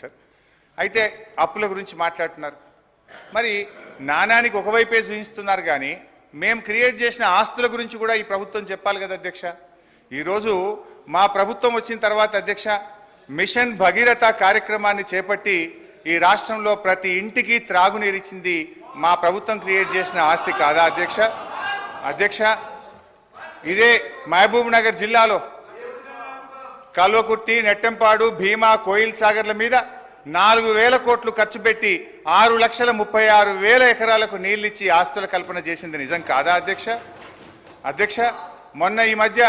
Sir. అయితే అప్పుల గురించి మాట్లాడుతున్నారు. మరి నాణానికి ఒకవైపే చూపిస్తున్నారు కానీ మేము క్రియేట్ చేసిన ఆస్తుల గురించి కూడా ఈ ప్రభుత్వం చెప్పాలి కదా అధ్యక్ష. ఈరోజు మా ప్రభుత్వం వచ్చిన తర్వాత అధ్యక్ష మిషన్ భగీరథ కార్యక్రమాన్ని చేపట్టి ఈ రాష్ట్రంలో ప్రతి ఇంటికి త్రాగునీరిచ్చింది మా ప్రభుత్వం క్రియేట్ చేసిన ఆస్తి కాదా అధ్యక్ష? అధ్యక్ష, ఇదే మహబూబ్ నగర్ జిల్లాలో కల్వకుర్తి, నెట్టంపాడు, భీమా, కోయిల్ సాగర్ల మీద 4,000 కోట్లు ఖర్చు పెట్టి 6,36,000 ఎకరాలకు నీళ్ళిచ్చి ఆస్తుల కల్పన చేసింది నిజం కాదా అధ్యక్ష? అధ్యక్ష, మొన్న ఈ మధ్య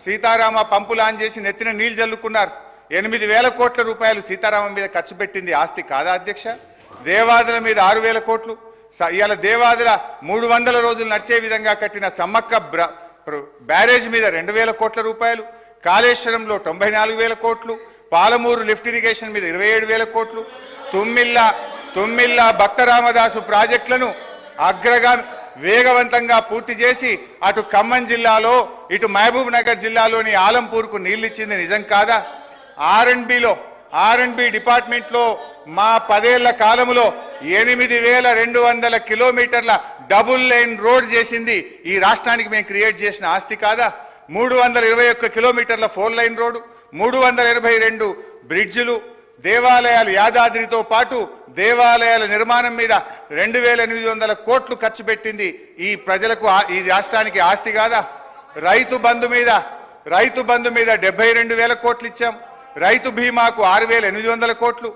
సీతారామ పంపు లాంచ్ చేసి నెత్తిన నీళ్లు జల్లుకున్నారు. 8,000 కోట్ల రూపాయలు సీతారామం మీద ఖర్చు పెట్టింది ఆస్తి కాదా అధ్యక్ష? దేవాదుల మీద 6,000 కోట్లు, ఇవాళ దేవాదుల 300 రోజులు నడిచే విధంగా కట్టిన సమ్మక్క బ్యారేజ్ మీద 2,000 కోట్ల రూపాయలు, కాళేశ్వరంలో 94,000 కోట్లు, పాలమూరు లిఫ్ట్ ఇరిగేషన్ మీద 27,000 కోట్లు, తుమ్మిల్ల భక్త రామదాసు ప్రాజెక్టులను వేగవంతంగా పూర్తి చేసి అటు ఖమ్మం జిల్లాలో ఇటు మహబూబ్ నగర్ జిల్లాలోని ఆలంపూర్కు నీళ్ళిచ్చింది నిజం కాదా? ఆర్ఎండ్బి డిపార్ట్మెంట్లో మా 10 ఏళ్ల కాలంలో 8,200 కిలోమీటర్ల డబుల్ లైన్ రోడ్ చేసింది ఈ రాష్ట్రానికి మేము క్రియేట్ చేసిన ఆస్తి కాదా? 321 కిలోమీటర్ల 4 లైన్ రోడ్డు, 382 బ్రిడ్జిలు, దేవాలయాలు, యాదాద్రితో పాటు దేవాలయాల నిర్మాణం మీద 2,800 కోట్లు ఖర్చు పెట్టింది ఈ ప్రజలకు ఈ రాష్ట్రానికి ఆస్తి కాదా? రైతు బంధు మీద 72,000 కోట్లు ఇచ్చాం. రైతు బీమాకు 6,800 కోట్లు,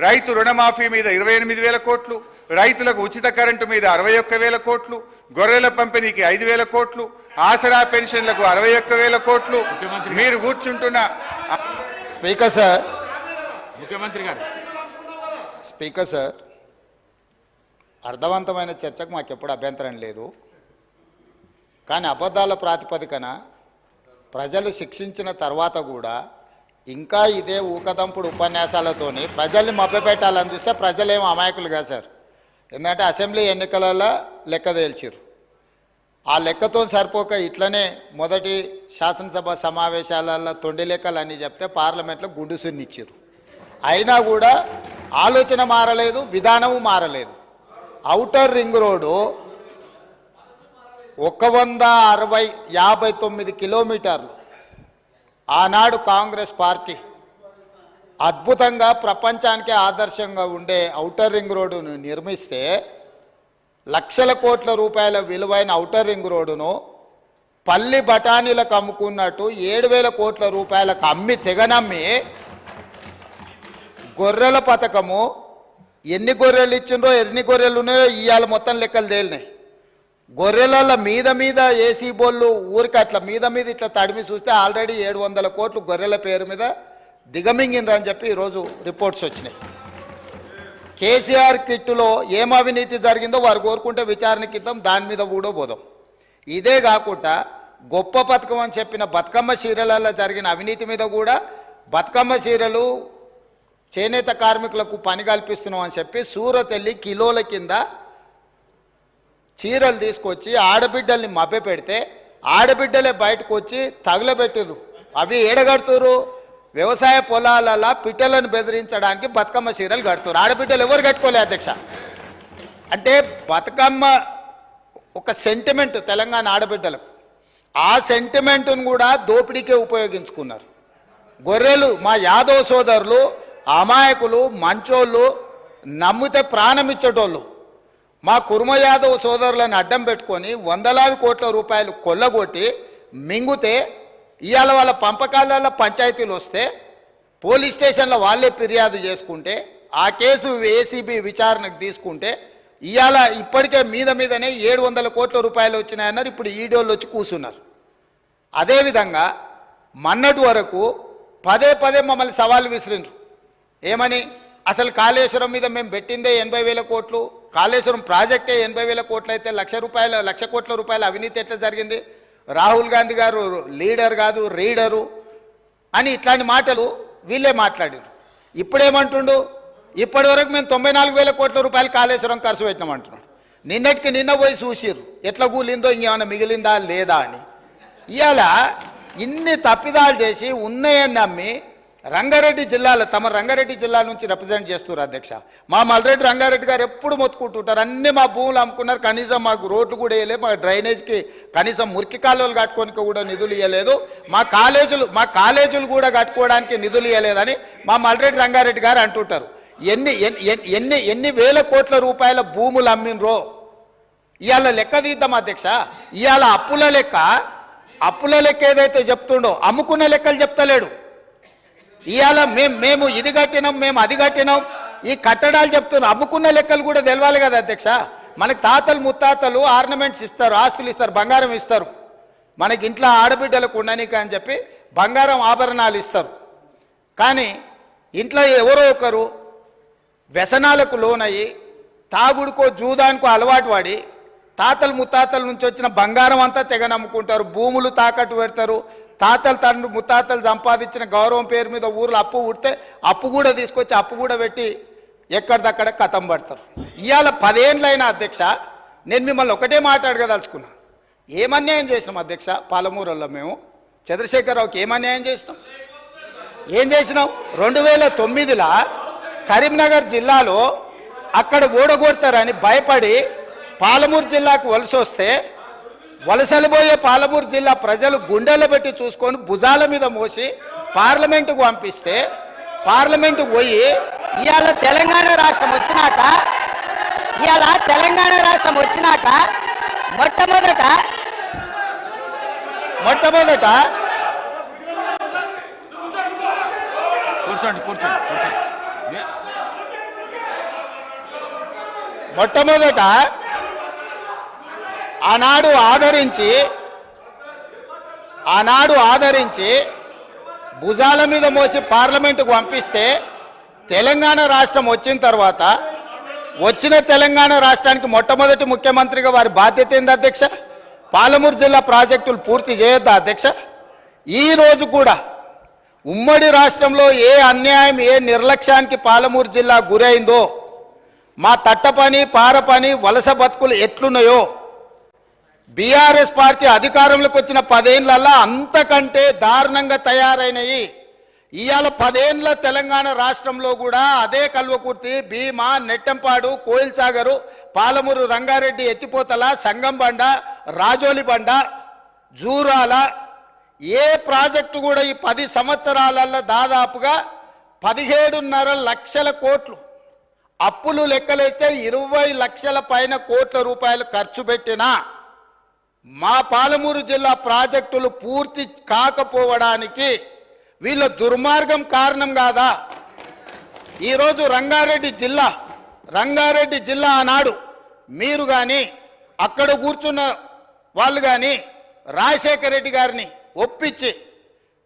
రైతు రుణమాఫీ మీద 28,000 కోట్లు, రైతులకు ఉచిత కరెంటు మీద 61,000 కోట్లు, గొర్రెల పంపిణీకి 5,000 కోట్లు, ఆసరా పెన్షన్లకు 61,000 కోట్లు. మీరు కూర్చుంటున్న స్పీకర్ సార్, ముఖ్యమంత్రి గారు, స్పీకర్ సార్, అర్థవంతమైన చర్చకు మాకు ఎప్పుడు అభ్యంతరం లేదు. కానీ అబద్ధాల ప్రాతిపదికన ప్రజలు శిక్షించిన తర్వాత కూడా ఇంకా ఇదే ఊకదంపుడు ఉపన్యాసాలతోని ప్రజల్ని మభ్యపెట్టాలని చూస్తే ప్రజలేమో అమాయకులుగా సార్. ఎందుకంటే అసెంబ్లీ ఎన్నికలలో లెక్క తేల్చారు. ఆ లెక్కతో సరిపోక ఇట్లనే మొదటి శాసనసభ సమావేశాలలో తొండి లెక్కలు అని చెప్తే పార్లమెంట్లో గుండు సున్నిచ్చారు. అయినా కూడా ఆలోచన మారలేదు, విధానము మారలేదు. ఔటర్ రింగ్ రోడ్డు 159 కిలోమీటర్లు ఆనాడు కాంగ్రెస్ పార్టీ అద్భుతంగా ప్రపంచానికే ఆదర్శంగా ఉండే ఔటర్ రింగ్ రోడ్డును నిర్మిస్తే లక్షల కోట్ల రూపాయల విలువైన ఔటర్ రింగ్ రోడ్డును పల్లి బఠానీలకు అమ్ముకున్నట్టు 7,000 కోట్ల రూపాయలకు అమ్మి తెగనమ్మి గొర్రెల పథకము ఎన్ని గొర్రెలు ఇచ్చిండ్రో ఎన్ని గొర్రెలు ఉన్నాయో ఇవాళ మొత్తం లెక్కలు తేలినాయి. గొర్రెల మీద ఏసీ బోళ్ళు ఊరికి అట్లా మీద ఇట్లా తడిమి చూస్తే ఆల్రెడీ 700 కోట్లు గొర్రెల పేరు మీద దిగమింగినరని చెప్పి ఈరోజు రిపోర్ట్స్ వచ్చినాయి. కేసీఆర్ కిట్టులో ఏం అవినీతి జరిగిందో వారు కోరుకుంటే విచారణకి ఇద్దాం, దాని మీద కూడా పోదాం. ఇదే కాకుండా గొప్ప పథకం అని చెప్పిన బతుకమ్మ చీరలలో జరిగిన అవినీతి మీద కూడా బతుకమ్మ చీరలు చేనేత కార్మికులకు పని కల్పిస్తున్నాం అని చెప్పి సూరత్ వెళ్ళి కిలోల కింద చీరలు తీసుకొచ్చి ఆడబిడ్డల్ని మభ్య పెడితే ఆడబిడ్డలే బయటకు వచ్చి తగులబెట్టిర్రు. అవి ఏడగడుతురు వ్యవసాయ పొలాలలో పిట్టలను బెదిరించడానికి బతుకమ్మ చీరలు కడుతున్నారు. ఆడబిడ్డలు ఎవరు కట్టుకోలే అధ్యక్ష. అంటే బతుకమ్మ ఒక సెంటిమెంట్ తెలంగాణ ఆడబిడ్డలకు, ఆ సెంటిమెంట్ను కూడా దోపిడీకే ఉపయోగించుకున్నారు. గొర్రెలు మా యాదవ్ సోదరులు అమాయకులు, మంచోళ్ళు, నమ్మితే ప్రాణం ఇచ్చేటోళ్ళు మా కుర్మ యాదవ్ సోదరులను అడ్డం పెట్టుకొని 100,000 కోట్ల రూపాయలు కొల్లగొట్టి మింగుతే ఇవాళ వాళ్ళ పంపకాలలో పంచాయతీలు వస్తే పోలీస్ స్టేషన్లో వాళ్ళే ఫిర్యాదు చేసుకుంటే ఆ కేసు ఏసీబీ విచారణకు తీసుకుంటే ఇవాళ ఇప్పటికే మీదనే 700 కోట్ల రూపాయలు వచ్చినాయన్నారు. ఇప్పుడు ఈడోళ్ళు వచ్చి కూర్చున్నారు. అదేవిధంగా మొన్నటి వరకు పదే మమ్మల్ని సవాల్ విసిరిండ్రు. ఏమని? అసలు కాళేశ్వరం మీద మేము పెట్టిందే 80,000 కోట్లు, కాళేశ్వరం ప్రాజెక్టే 80,000 కోట్లు అయితే 1,00,000 కోట్ల రూపాయల అవినీతి ఎట్లా జరిగింది? రాహుల్ గాంధీ గారు లీడర్ కాదు రీడరు అని ఇట్లాంటి మాటలు వీళ్ళే మాట్లాడారు. ఇప్పుడేమంటుండు? ఇప్పటి వరకు మేము 94,000 కోట్ల రూపాయలు కాళేశ్వరం ఖర్చు పెట్టినామంటున్నాడు. నిన్నటికి నిన్న పోయి చూసిర్రు ఎట్లా కూలిందో, ఇంకేమైనా మిగిలిందా లేదా అని. ఇవాళ ఇన్ని తప్పిదాలు చేసి ఉన్నాయని నమ్మి రంగారెడ్డి జిల్లాలో తమ రంగారెడ్డి జిల్లా నుంచి రిప్రజెంట్ చేస్తున్నారు అధ్యక్ష. మా మల్రెడ్డి రంగారెడ్డి గారు ఎప్పుడు మొత్తుకుంటుంటారు, అన్ని మా భూములు అమ్ముకున్నారు, కనీసం మాకు రోడ్లు కూడా వేయలేదు, మా డ్రైనేజ్కి కనీసం మురికి కాలువలు కట్టుకోనికి కూడా నిధులు ఇవ్వలేదు, మా కాలేజీలు కూడా కట్టుకోవడానికి నిధులు ఇవ్వలేదని మా మల్రెడ్డి రంగారెడ్డి గారు అంటుంటారు. ఎన్ని వేల కోట్ల రూపాయల భూములు అమ్మినరో ఇవాళ లెక్క తీద్దాం అధ్యక్ష. ఇవాళ అప్పుల లెక్క ఏదైతే చెప్తుండో అమ్ముకున్న లెక్కలు చెప్తలేడు. ఇవాళ మేము ఇది కట్టినాం, మేము అది కట్టినాం, ఈ కట్టడాలు చెప్తున్నాం, అమ్ముకున్న లెక్కలు కూడా తెలవాలి కదా అధ్యక్ష. మనకి తాతలు ముత్తాతలు ఆర్నమెంట్స్ ఇస్తారు, ఆస్తులు ఇస్తారు, బంగారం ఇస్తారు, మనకి ఇంట్లో ఆడబిడ్డలకు ఉండనీక అని చెప్పి బంగారం ఆభరణాలు ఇస్తారు. కానీ ఇంట్లో ఎవరో ఒకరు వ్యసనాలకు లోనయ్యి తాగుడుకో జూదానికో అలవాటు పడి తాతలు ముత్తాతల నుంచి వచ్చిన బంగారం అంతా తెగ నమ్ముకుంటారు, భూములు తాకట్టు పెడతారు, తాతలు తండ్రి ముత్తాతలు సంపాదించిన గౌరవం పేరు మీద ఊర్లో అప్పు పుడితే అప్పు కూడా తీసుకొచ్చి అప్పు కూడా పెట్టి ఎక్కడిదక్కడ కథం పడతారు. ఇవాళ 10 ఏళ్ళైనా అధ్యక్ష నేను మిమ్మల్ని ఒకటే మాట్లాడగదలుచుకున్నా, ఏమన్యాయం చేసినాం అధ్యక్ష? పాలమూరులో మేము చంద్రశేఖరరావుకి ఏమన్యాయం చేసినాం? 2009లో కరీంనగర్ జిల్లాలో అక్కడ ఓడగొడతారని భయపడి పాలమూరు జిల్లాకు వలస వస్తే వలసలు పోయే పాలమూరు జిల్లా ప్రజలు గుండెలు పెట్టి చూసుకొని భుజాల మీద మోసి పార్లమెంటుకు పంపిస్తే పార్లమెంటుకు పోయి ఇవాళ తెలంగాణ రాష్ట్రం వచ్చినాక మొట్టమొదట మొట్టమొదట ఆనాడు ఆదరించి భుజాల మీద మోసి పార్లమెంటుకు పంపిస్తే తెలంగాణ రాష్ట్రం వచ్చిన తర్వాత వచ్చిన తెలంగాణ రాష్ట్రానికి మొట్టమొదటి ముఖ్యమంత్రిగా వారి బాధ్యత ఏంది అధ్యక్ష? పాలమూరు జిల్లా ప్రాజెక్టులు పూర్తి చేయొద్దా అధ్యక్ష? ఈ రోజు కూడా ఉమ్మడి రాష్ట్రంలో ఏ అన్యాయం ఏ నిర్లక్ష్యానికి పాలమూరు జిల్లా గురైందో, మా తట్టపని పారపని వలస బతుకులు ఎట్లున్నాయో బీఆర్ఎస్ పార్టీ అధికారంలోకి వచ్చిన 10 ఏళ్లలో అంతకంటే దారుణంగా తయారైనవి. ఇవాళ 10 ఏళ్ల తెలంగాణ రాష్ట్రంలో కూడా అదే కల్వకుర్తి, భీమా, నెట్టంపాడు, కోయిల్ సాగరు, పాలమూరు, రంగారెడ్డి, ఎత్తిపోతల, సంగంబండ, రాజోలి బండ, జూరాల ఏ ప్రాజెక్టు కూడా ఈ 10 సంవత్సరాలలో దాదాపుగా 17.5 లక్షల కోట్లు అప్పులు లెక్కలైతే 20 లక్షల పైన కోట్ల రూపాయలు ఖర్చు పెట్టినా మా పాలమూరు జిల్లా ప్రాజెక్టులు పూర్తి కాకపోవడానికి వీళ్ళ దుర్మార్గం కారణం కాదా? ఈరోజు రంగారెడ్డి జిల్లా ఆనాడు మీరు కానీ అక్కడ కూర్చున్న వాళ్ళు కానీ రాజశేఖర రెడ్డి గారిని ఒప్పించి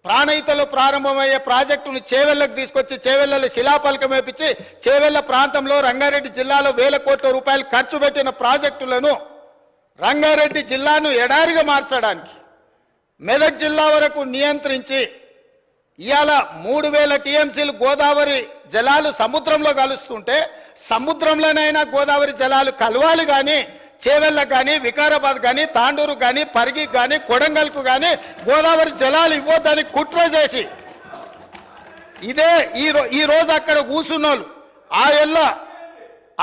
ప్రాణహితలో ప్రారంభమయ్యే ప్రాజెక్టును చేవెళ్లకు తీసుకొచ్చి చేవెళ్లలో శిలాఫలకం వేపించి చేవెళ్ల ప్రాంతంలో రంగారెడ్డి జిల్లాలో వేల కోట్ల రూపాయలు ఖర్చు పెట్టిన ప్రాజెక్టులను రంగారెడ్డి జిల్లాను ఎడారిగా మార్చడానికి మెదక్ జిల్లా వరకు నియంత్రించి ఇవాళ 3000 టీఎంసీలు గోదావరి జలాలు సముద్రంలో కలుస్తుంటే సముద్రంలోనైనా గోదావరి జలాలు కలవాలి కానీ చేవెళ్ళకు కానీ వికారాబాద్ కానీ తాండూరు కానీ పరిగికి కానీ కొడంగల్కు కానీ గోదావరి జలాలు ఇవ్వద్దని కుట్ర చేసి ఈ రోజు అక్కడ కూర్చున్నోళ్ళు ఆ ఎల్ల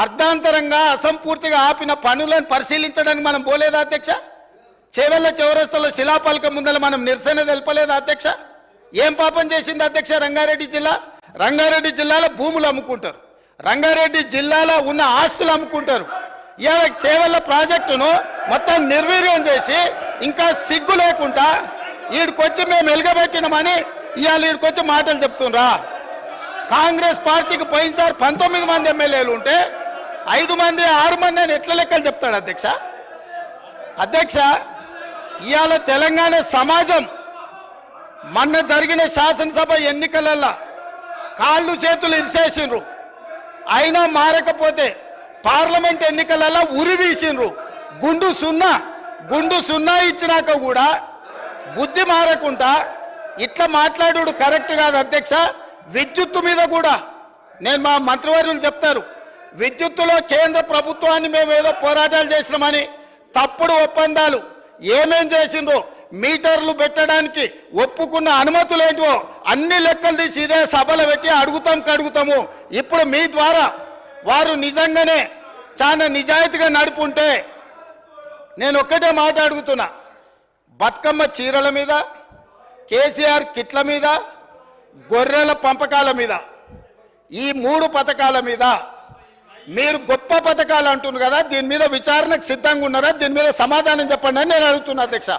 అర్ధాంతరంగా అసంపూర్తిగా ఆపిన పనులను పరిశీలించడానికి మనం పోలేదా అధ్యక్ష? చేవెళ్ళ చౌరస్తాలో శిలాఫలకం ముందర మనం నిరసన తెలపలేదా అధ్యక్ష? ఏం పాపం చేసింది అధ్యక్ష రంగారెడ్డి జిల్లా? రంగారెడ్డి జిల్లాలో భూములు అమ్ముకుంటారు, రంగారెడ్డి జిల్లాలో ఉన్న ఆస్తులు అమ్ముకుంటారు. ఇవాళ చేవెళ్ళ ప్రాజెక్టును మొత్తం నిర్వీర్యం చేసి ఇంకా సిగ్గు లేకుండా ఈడికొచ్చి మేము వెలుగబెట్టినామని ఇవాళ ఈడికొచ్చి మాటలు చెప్తుండ్రా? కాంగ్రెస్ పార్టీకి పోయినసారి 19 మంది ఎమ్మెల్యేలు ఉంటే 5 మంది 6 మంది అని ఎట్లా లెక్కలు చెప్తాడు అధ్యక్ష? ఇవాళ తెలంగాణ సమాజం మొన్న జరిగిన శాసనసభ ఎన్నికలలో కాళ్ళు చేతులు ఇరిసేసిండ్రు, అయినా మారకపోతే పార్లమెంట్ ఎన్నికలలో ఉరి తీసిండ్రు. గుండు సున్నా ఇచ్చినాక కూడా బుద్ధి మారకుండా ఇట్లా మాట్లాడు కరెక్ట్ కాదు అధ్యక్ష. విద్యుత్తు మీద కూడా నేను మా మంత్రివర్యులు చెప్తారు, విద్యుత్తులో కేంద్ర ప్రభుత్వాన్ని మేము ఏదో పోరాటాలు చేసినామని తప్పుడు ఒప్పందాలు ఏమేం చేసిండ్రో, మీటర్లు పెట్టడానికి ఒప్పుకున్న అనుమతులు ఏంటో అన్ని లెక్కలు తీసి ఇదే సభలో పెట్టి అడుగుతాము. ఇప్పుడు మీ ద్వారా వారు నిజంగానే చాలా నిజాయితీగా నడుపుంటే నేను ఒక్కటే మాట అడుగుతున్నా, బతుకమ్మ చీరల మీద, కేసీఆర్ కిట్ల మీద, గొర్రెల పంపకాల మీద, ఈ 3 పథకాల మీద మీరు గొప్ప పథకాలు అంటున్నారు కదా, దీని మీద విచారణకు సిద్ధంగా ఉన్నారా? దీని మీద సమాధానం చెప్పండి అని నేను అడుగుతున్నా అధ్యక్ష.